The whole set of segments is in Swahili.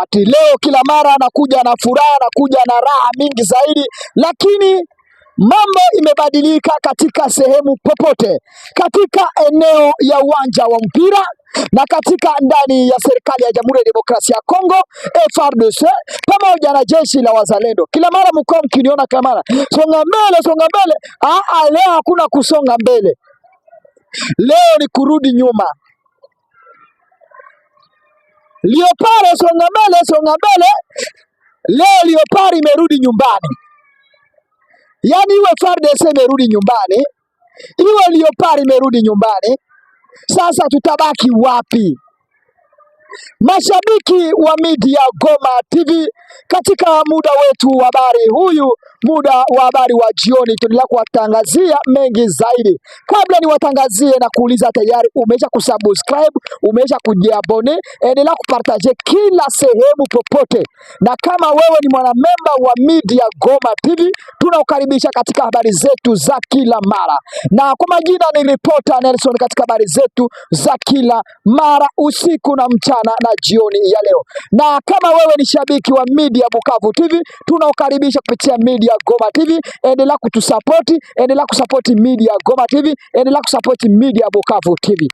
ati leo kila mara anakuja na furaha, anakuja na raha mingi zaidi, lakini mambo imebadilika katika sehemu popote, katika eneo ya uwanja wa mpira na katika ndani ya serikali ya Jamhuri ya Demokrasia ya Kongo, FARDC pamoja na jeshi la wazalendo. Kila mara mko mkiniona kama songa mbele, songa mbele. Leo hakuna kusonga mbele, leo ni kurudi nyuma. Leopard songa mbele, songa mbele. Leo Leopard imerudi nyumbani. Yaani iwe FARDC imerudi nyumbani, iwe Leopard imerudi nyumbani. Sasa tutabaki wapi? Mashabiki wa media Goma TV, katika muda wetu wa habari huyu, muda wa habari wa jioni, tunaendelea kuwatangazia mengi zaidi. Kabla niwatangazie na kuuliza, tayari umesha kusubscribe, umesha kujiabone, endelea kupartaje kila sehemu popote. Na kama wewe ni mwanamemba wa media Goma TV, tunakukaribisha katika habari zetu za kila mara. Na kwa majina ni reporter Nelson katika habari zetu za kila mara, usiku na mchana na jioni ya leo. Na kama wewe ni shabiki wa media Bukavu TV, tunakukaribisha kupitia media Goma TV. Endelea kutusapoti, endelea kusapoti media Goma TV, endelea kusapoti media Bukavu TV.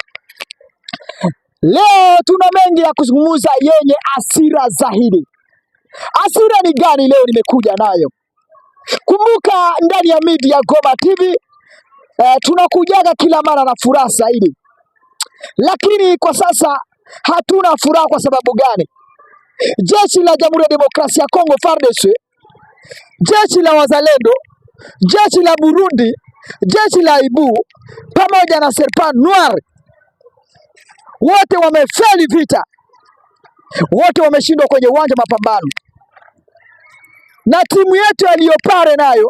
Leo tuna mengi ya kuzungumza yenye asira zaidi. Asira ni gani leo nimekuja nayo? Kumbuka ndani ya media Goma TV tunakujaga kila mara na furaha zaidi, lakini kwa sasa hatuna furaha. Kwa sababu gani? Jeshi la Jamhuri ya Demokrasia ya Kongo FARDC, jeshi la wazalendo, jeshi la Burundi, jeshi la Ibu pamoja na Serpent Noir, wote wamefeli vita, wote wameshindwa kwenye uwanja mapambano. Na timu yetu ya Leopard nayo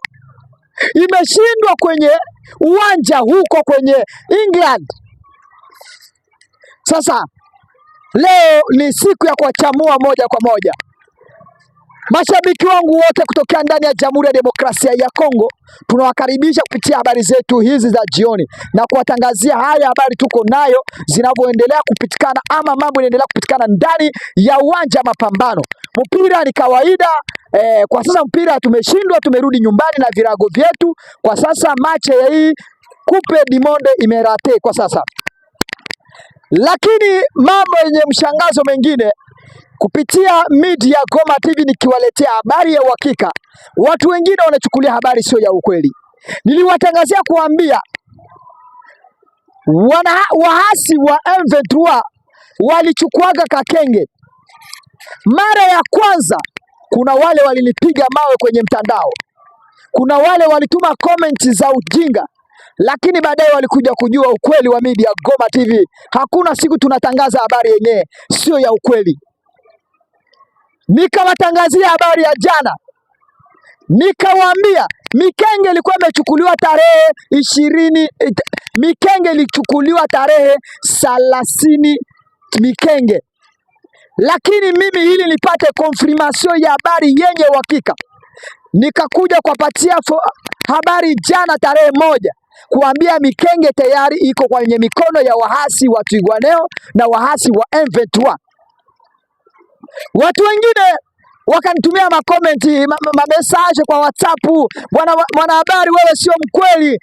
imeshindwa kwenye uwanja huko kwenye England. Sasa leo ni siku ya kuwachamua moja kwa moja. Mashabiki wangu wote kutokea ndani ya Jamhuri ya Demokrasia ya Kongo, tunawakaribisha kupitia habari zetu hizi za jioni na kuwatangazia haya habari tuko nayo zinavyoendelea kupitikana, ama mambo yanaendelea kupitikana ndani ya uwanja mapambano. Mpira ni kawaida. Kwa sasa mpira tumeshindwa, tumerudi nyumbani na virago vyetu. Kwa sasa mache ya hii Coupe du Monde imerate kwa sasa. Lakini mambo yenye mshangazo mengine kupitia media Goma TV, nikiwaletea habari ya uhakika, watu wengine wanachukulia habari sio ya ukweli. Niliwatangazia kuambia waasi wa M23 walichukuaga Kakenge. Mara ya kwanza kuna wale walinipiga mawe kwenye mtandao, kuna wale walituma comments za ujinga, lakini baadaye walikuja kujua ukweli wa media Goma TV. Hakuna siku tunatangaza habari yenyewe sio ya ukweli. Nikawatangazia habari ya jana, nikawaambia Mikenge ilikuwa imechukuliwa tarehe 20, Mikenge ilichukuliwa tarehe 30 Mikenge. Lakini mimi hili nipate confirmation ya habari yenye uhakika, nikakuja kuwapatia habari jana tarehe 1 kuambia Mikenge tayari iko kwenye mikono ya wahasi wa Twirwaneho na wahasi wa M23. Watu wengine wakanitumia makomenti, message kwa WhatsApp, bwana habari wewe sio mkweli.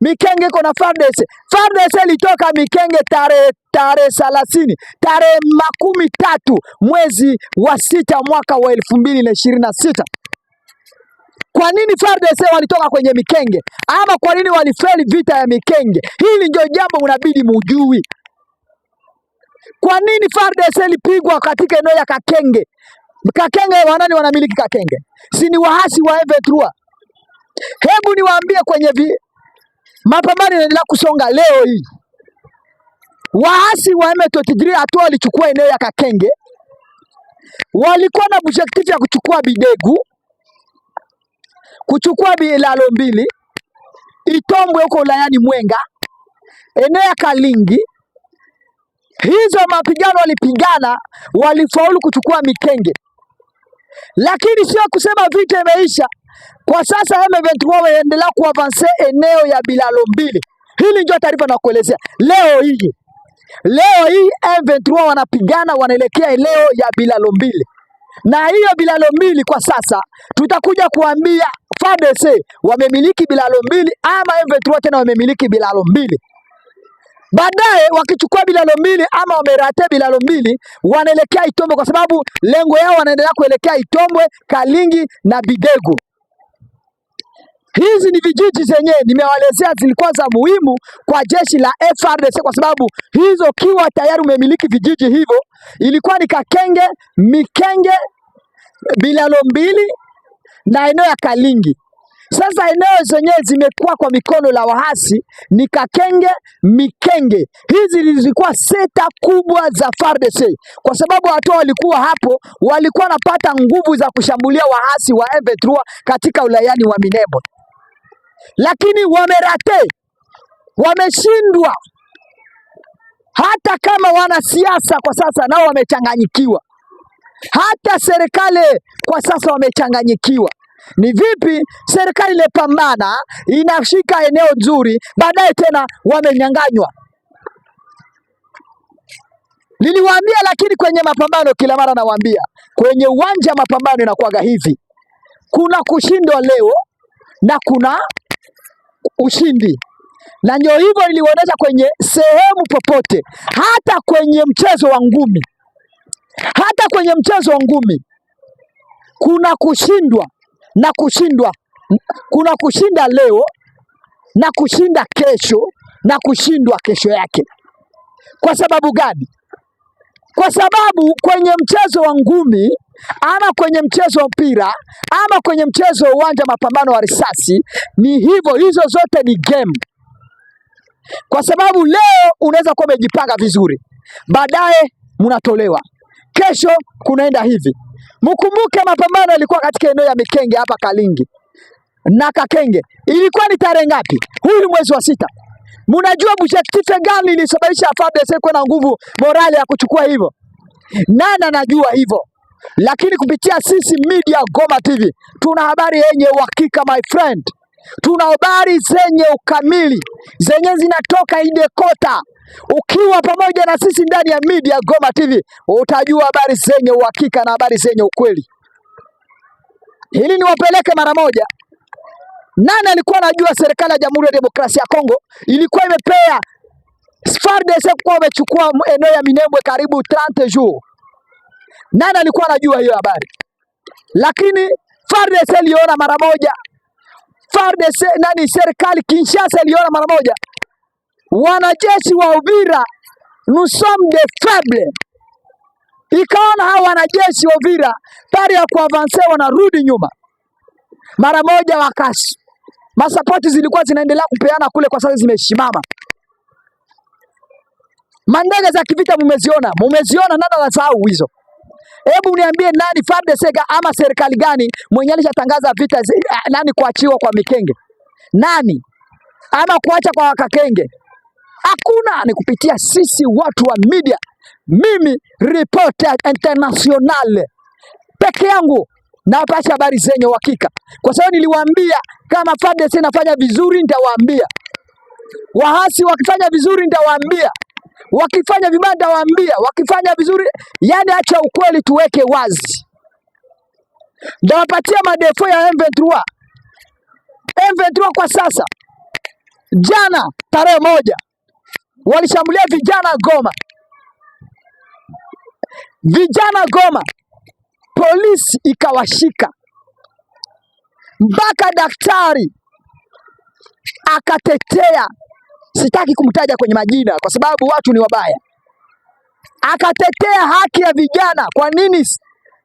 Mikenge iko na FARDC. FARDC ilitoka Mikenge tarehe 30, tarehe 13 mwezi wa 6 mwaka wa 2026. Kwa nini FARDC walitoka kwenye Mikenge? Ama kwa nini walifeli vita ya Mikenge? Hili ndio jambo unabidi mujui. Kwa nini FARDC ilipigwa katika eneo ya Kakenge? Kakenge, wanani wanamiliki Kakenge? Si ni wahasi wa M23? Hebu niwaambie, kwenye mapambano yanaendelea kusonga leo hii. Wahasi wa M23 hatua walichukua eneo ya Kakenge. Walikuwa na objective ya kuchukua Bidegu, kuchukua Bilalo mbili, Itombwe huko ulayani Mwenga, eneo ya Kalingi. Hizo mapigano walipigana, walifaulu kuchukua Mikenge. Lakini sio kusema vita imeisha. Kwa sasa M23 waendelea kuavance eneo ya Bilalo mbili. Hili ndio taarifa na kuelezea leo hii. Leo hii M23 wanapigana, wanaelekea eneo ya Bilalo Mbili, na hiyo Bilalo Mbili kwa sasa tutakuja kuambia FARDC wamemiliki Bilalo Mbili ama M23 tena wamemiliki Bilalo Mbili. Baadaye wakichukua Bilalo Mbili ama wamerate Bilalo Mbili, wanaelekea Itombwe, kwa sababu lengo yao wanaendelea kuelekea Itombwe, Kalingi na Bidegu. Hizi ni vijiji zenye nimewalezea zilikuwa za muhimu kwa jeshi la FARDC, kwa sababu hizo kiwa tayari umemiliki vijiji hivyo, ilikuwa ni Kakenge, Mikenge, Bilalo Mbili na eneo ya Kalingi. Sasa eneo zenyewe zimekuwa kwa mikono la wahasi ni Kakenge, Mikenge. Hizi zilikuwa seta kubwa za FARDC, kwa sababu watu walikuwa hapo, walikuwa wanapata nguvu za kushambulia wahasi wa M23 katika ulayani wa Minembwe, lakini wamerate, wameshindwa. Hata kama wanasiasa kwa sasa nao wamechanganyikiwa, hata serikali kwa sasa wamechanganyikiwa. Ni vipi serikali ilepambana inashika eneo nzuri, baadaye tena wamenyanganywa? Niliwaambia, lakini kwenye mapambano kila mara nawaambia, kwenye uwanja mapambano inakuwaga hivi, kuna kushindwa leo na kuna ushindi, na ndio hivyo nilionyesha kwenye sehemu popote, hata kwenye mchezo wa ngumi, hata kwenye mchezo wa ngumi kuna kushindwa na kushindwa. Kuna kushinda leo na kushinda kesho na kushindwa kesho yake. Kwa sababu gani? Kwa sababu kwenye mchezo wa ngumi ama kwenye mchezo wa mpira ama kwenye mchezo wa uwanja mapambano wa risasi ni hivyo, hizo zote ni game. Kwa sababu leo unaweza kuwa umejipanga vizuri, baadaye mnatolewa, kesho kunaenda hivi. Mkumbuke mapambano yalikuwa katika eneo ya Mikenge hapa Kalingi na Kakenge. Ilikuwa ni tarehe ngapi? Huyu mwezi wa 6. Mnajua objective gani ilisababisha FARDC kuwa na nguvu morale ya kuchukua hivyo? Nani anajua hivyo? Lakini kupitia sisi media Goma TV tuna habari yenye uhakika my friend. Tuna habari zenye ukamili, zenye zinatoka idekota. Ukiwa pamoja na sisi ndani ya media Goma TV utajua habari zenye uhakika na habari zenye ukweli. Hili niwapeleke mara moja. Nani alikuwa anajua serikali ya Jamhuri ya Demokrasia ya Kongo ilikuwa imepea FARDC kwa wamechukua eneo ya Minembwe karibu 30 jours? Nani alikuwa anajua hiyo habari? Lakini FARDC iliona mara moja. FARDC serikali Kinshasa iliona mara moja. Wanajeshi wa Uvira, nous sommes des faibles. Ikaona hawa wanajeshi wa Uvira pari ya kuavanse wanarudi nyuma. Mara moja wakasi. Masapoti zilikuwa zinaendelea kupeana kule, kwa sasa zimeshimama. Mandege za kivita mumeziona, nani anasahau hizo? Hebu niambie, nani FARDC ama serikali gani mwenye alishatangaza vita nani kuachiwa kwa Mikenge? Nani? Ama kuacha kwa Kakenge? Hakuna. Ni kupitia sisi watu wa media, mimi reporter international peke yangu napata habari zenye uhakika, kwa sababu niliwaambia kama FARDC inafanya vizuri nitawaambia, wahasi wakifanya vizuri nitawaambia, wakifanya vibaya nitawaambia, wakifanya vizuri, yani acha ukweli tuweke wazi. Ndawapatia madefo ya M23. M23 kwa sasa, jana tarehe 1 walishambulia vijana Goma. Vijana Goma, polisi ikawashika, mpaka daktari akatetea, sitaki kumtaja kwenye majina kwa sababu watu ni wabaya, akatetea haki ya vijana. Kwa nini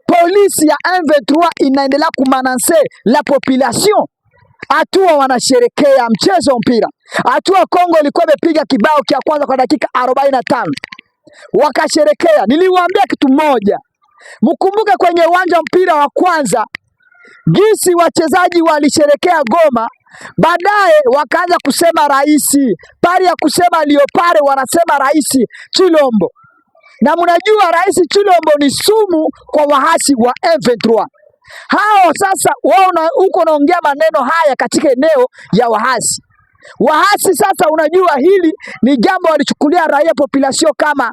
polisi ya M23 inaendelea kumananse la population? Hatua wanasherekea mchezo wa mpira. Hatua Kongo ilikuwa imepiga kibao kia kwanza kwa dakika 45. Wakasherekea. Niliwaambia kitu moja. Mkumbuke kwenye uwanja mpira wa kwanza gisi wachezaji walisherekea Goma, baadaye wakaanza kusema raisi, pari ya kusema Leopard wanasema raisi Chilombo. Na mnajua raisi Chilombo ni sumu kwa wahasi wa M23. Hao sasa wao huko naongea maneno haya katika eneo ya wahasi. Waasi sasa, unajua hili ni jambo walichukulia raia population kama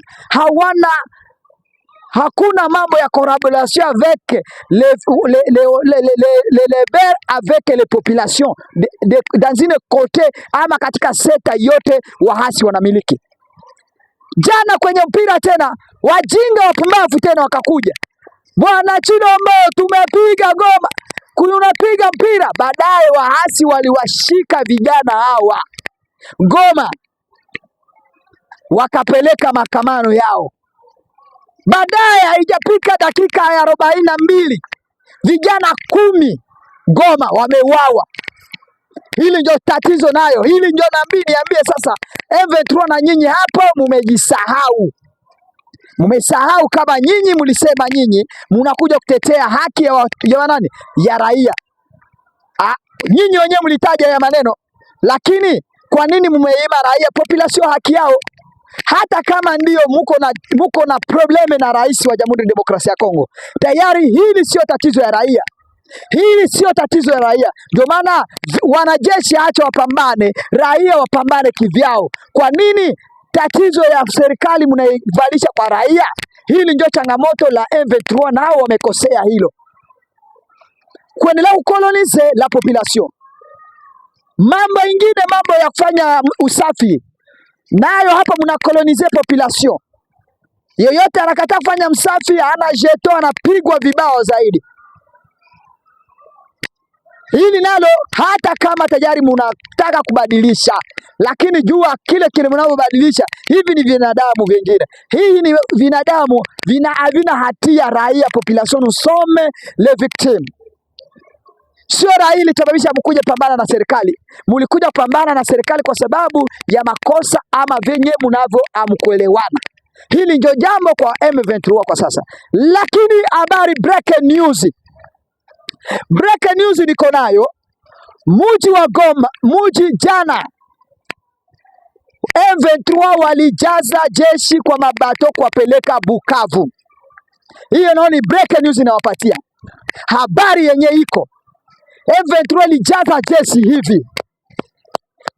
hakuna mambo ya collaboration avec les rebelles avec les populations dans une côté ama katika sekta yote waasi wanamiliki. Jana kwenye mpira tena wajinga wapumbavu tena wakakuja, bwana Chilombo tumepiga Goma, kunapiga mpira. Baadaye waasi waliwashika vijana hawa Goma wakapeleka mahakamano yao. Baadaye haijapika dakika ya 42 vijana 10 Goma wameuawa. Hili ndio tatizo nayo, hili ndio niambie sasa M23 na nyinyi hapo mumejisahau. Mmesahau kama nyinyi mlisema nyinyi mnakuja kutetea haki ya nani? Ya raia. Nyinyi wenyewe mlitaja ya maneno, lakini kwa nini mmeima raia population haki yao? Hata kama ndio muko na probleme na rais wa Jamhuri ya Demokrasia ya Kongo, tayari hili sio tatizo ya raia. Hili sio tatizo ya raia. Ndio maana wanajeshi acha wapambane, raia wapambane kivyao. Kwa nini tatizo ya serikali mnaivalisha kwa raia? Hili ndio changamoto la M23, nao wamekosea hilo, kuendelea kukolonize la population. Mambo ingine, mambo ya kufanya usafi, nayo hapa mnakolonize population. Yoyote anakataa kufanya msafi, ana jeto, anapigwa vibao zaidi. Hili nalo hata kama tayari mnataka kubadilisha, lakini jua kile mnavyobadilisha, hivi ni binadamu vingine. Hii ni binadamu havina hatia, raia population some les victimes. Sio raia ilisababisha mkuje pambana na serikali. Mlikuja kupambana na serikali kwa sababu ya makosa ama venye mnavyo amkuelewana. Hili ndio jambo kwa M23 kwa sasa. Lakini habari breaking news niko nayo. Mji wa Goma, jana M23 walijaza jeshi kwa mabato kuwapeleka Bukavu. Hiyo nao ni breaking news inawapatia. Habari yenye iko M23 walijaza jeshi hivi,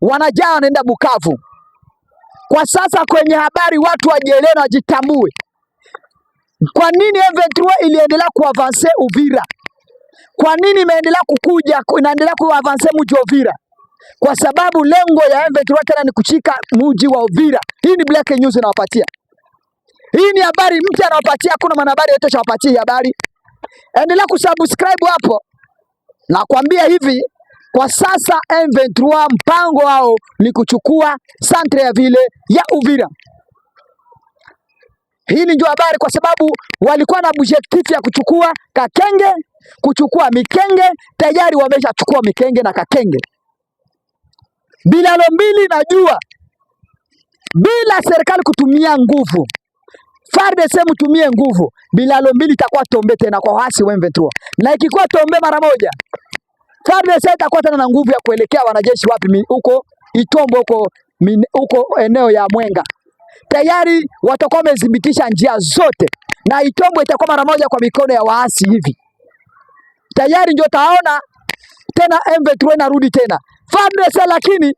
wanajaa wanaenda Bukavu. Kwa sasa kwenye habari watu wajielewe na wajitambue. Kwa nini M23 iliendelea kuavance Uvira? Kwa nini inaendelea kuavance mji wa Uvira? Kwa sababu lengo ya M23 tena ni kushika mji wa Uvira. Hii ni breaking news inawapatia. Hii ni habari mpya anawapatia, kuna mwanahabari yote chawapatia habari. Endelea kusubscribe hapo. Nakwambia hivi, kwa sasa M23 mpango wao ni kuchukua centre ya vile ya Uvira. Hili ndio habari, kwa sababu walikuwa na objective ya kuchukua Kakenge, kuchukua Mikenge. Tayari wameshachukua Mikenge na Kakenge. Bilalo mbili, najua bila serikali kutumia nguvu, FARDC mtumie nguvu, Bilalo mbili itakuwa tombe tena kwa waasi wa M23. Na ikikuwa tombe mara moja, FARDC itakuwa tena na nguvu ya kuelekea wanajeshi wapi? Huko Itombo, huko eneo ya Mwenga. Tayari watakuwa wamedhibitisha njia zote, na Itombo itakuwa mara moja kwa mikono ya waasi hivi. Tayari ndio taona tena M23 inarudi tena. FARDC lakini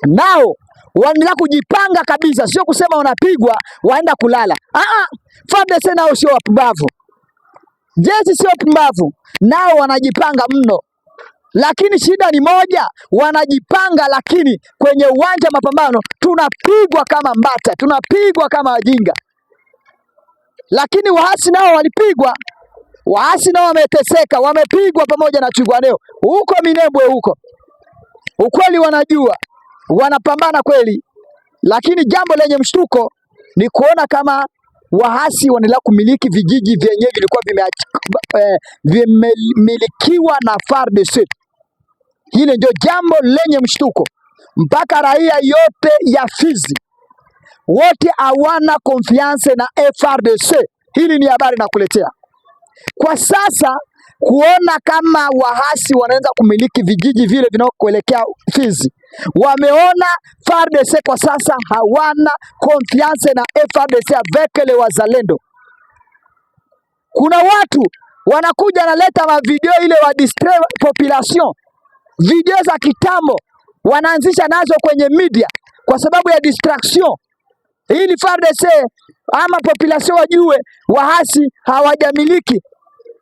nao wanaendelea kujipanga kabisa, sio kusema wanapigwa waenda kulala. FARDC nao sio wapumbavu, jeshi sio wapumbavu, nao wanajipanga mno. Lakini shida ni moja, wanajipanga lakini kwenye uwanja wa mapambano tunapigwa kama mbata, tunapigwa kama wajinga. Lakini waasi nao walipigwa, waasi nao wameteseka, wamepigwa pamoja na Twirwaneho huko Minembwe huko. Ukweli wanajua, wanapambana kweli, lakini jambo lenye mshtuko ni kuona kama waasi wanaendelea kumiliki vijiji vyenyewe vilikuwa vimemilikiwa na FARDC. Hili ndio jambo lenye mshtuko, mpaka raia yote ya Fizi wote hawana confiance na FARDC. Hili ni habari nakuletea kwa sasa, kuona kama waasi wanaanza kumiliki vijiji vile vinakoelekea Fizi. Wameona FARDC kwa sasa hawana confiance na FARDC avec les wazalendo. Kuna watu wanakuja naleta mavideo ile wa distray population, video za kitambo, wanaanzisha nazo kwenye media kwa sababu ya distraction, ili FARDC ama population wajue wahasi hawajamiliki.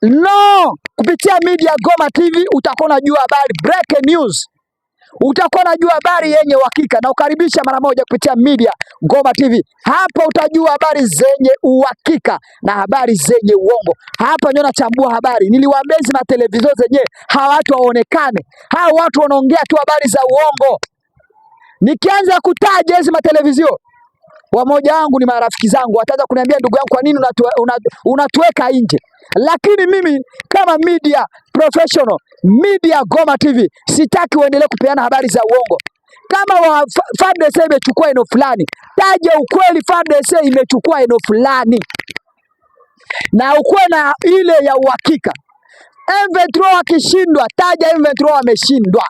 No, kupitia media Goma TV utakuwa unajua habari, breaking news, utakuwa unajua habari yenye uhakika, na ukaribisha mara moja kupitia media Goma TV. Hapa utajua habari zenye uhakika na habari zenye uongo. Hapa ndio nachambua habari. Niliwaambia hizi matelevizion zenye hawa watu waonekane, hawa watu wanaongea tu habari za uongo. Nikianza kutaja hizi matelevizion, wamoja wangu ni marafiki zangu, wataanza kuniambia ndugu yangu, kwa nini unatuweka nje? Lakini mimi kama media professional, media Goma TV, sitaki uendelee kupeana habari za uongo. Kama FARDC imechukua eneo fulani, taja ukweli, FARDC imechukua eneo fulani na ukuwe na ile ya uhakika. M23 wakishindwa, taja M23 wameshindwa.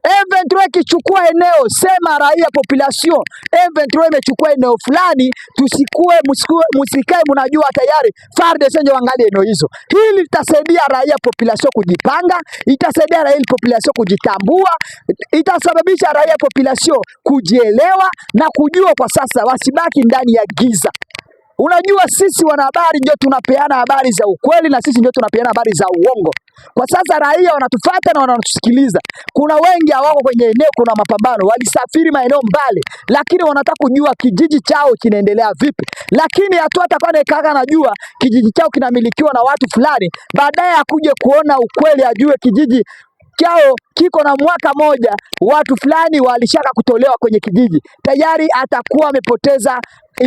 M23 ikichukua eneo, sema raia population, M23 imechukua eneo fulani, musikae mnajua tayari FARDC ndio wangalie eneo hizo. Hili litasaidia raia population kujipanga, itasaidia raia population kujitambua, itasababisha raia population kujielewa na kujua kwa sasa, wasibaki ndani ya giza. Unajua sisi wanahabari ndio tunapeana habari za ukweli, na sisi ndio tunapeana habari za uongo. Kwa sasa raia wanatufuata na wanatusikiliza. Kuna wengi hawako kwenye eneo, kuna mapambano, walisafiri maeneo mbali, lakini wanataka kujua kijiji chao kinaendelea vipi. Lakini hata pale kaka anajua kijiji chao kinamilikiwa na watu fulani, baadaye akuje kuona ukweli, ajue kijiji chao kiko na mwaka moja, watu fulani walishaka kutolewa kwenye kijiji, tayari atakuwa amepoteza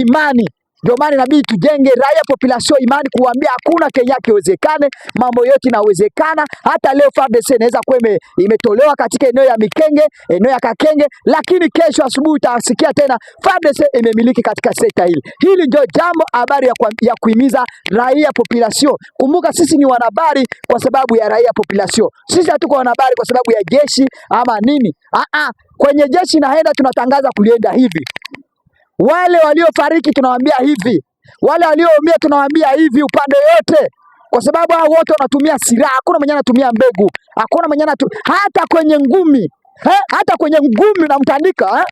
imani. Ndio maana inabidi tujenge raia population imani, kuambia hakuna Kenya kiwezekane, mambo yote inawezekana. Hata leo FARDC inaweza kuwa imetolewa katika eneo ya Mikenge, eneo ya Kakenge, lakini kesho asubuhi utasikia tena FARDC imemiliki katika sekta hili. Hili ndio jambo, habari ya kuhimiza raia population. Kumbuka sisi ni wanahabari kwa sababu ya raia population. Sisi hatuko wanahabari kwa sababu ya jeshi ama nini. Kwenye jeshi naenda tunatangaza kulienda hivi. Wale waliofariki tunawaambia hivi, wale walioumia tunawaambia hivi, upande yote, kwa sababu hao wote wanatumia silaha. Hakuna mwenye anatumia mbegu, hakuna mwenye hata kwenye ngumi, hata kwenye ngumi unamtandika.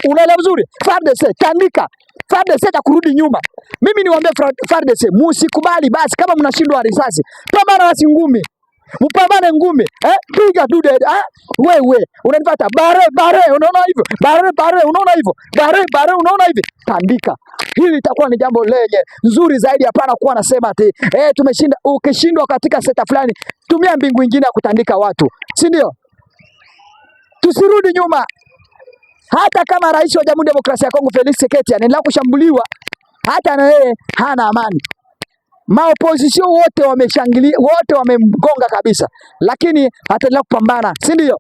Unaelewa vizuri, FARDC tandika, FARDC takurudi nyuma. Mimi niwaambie FARDC, musikubali basi, kama mnashindwa risasi, pambana basi ngumi, mpambane ngumi, piga dude, wewe unanipata, bare unaona hivyo, bare unaona hivyo, bare unaona hivi, tandika. Hili itakuwa ni jambo lenye nzuri zaidi. Hapana kuwa nasema ati tumeshinda. Ukishindwa katika sekta fulani, tumia mbingu nyingine ya kutandika watu, si ndio? Tusirudi nyuma. Hata kama rais wa Jamhuri ya Demokrasia ya Kongo Felix Tshisekedi anaendelea kushambuliwa, hata na yeye hana amani. Maopposition wote wameshangilia, wote wamemgonga kabisa, lakini ataendelea kupambana, si ndio?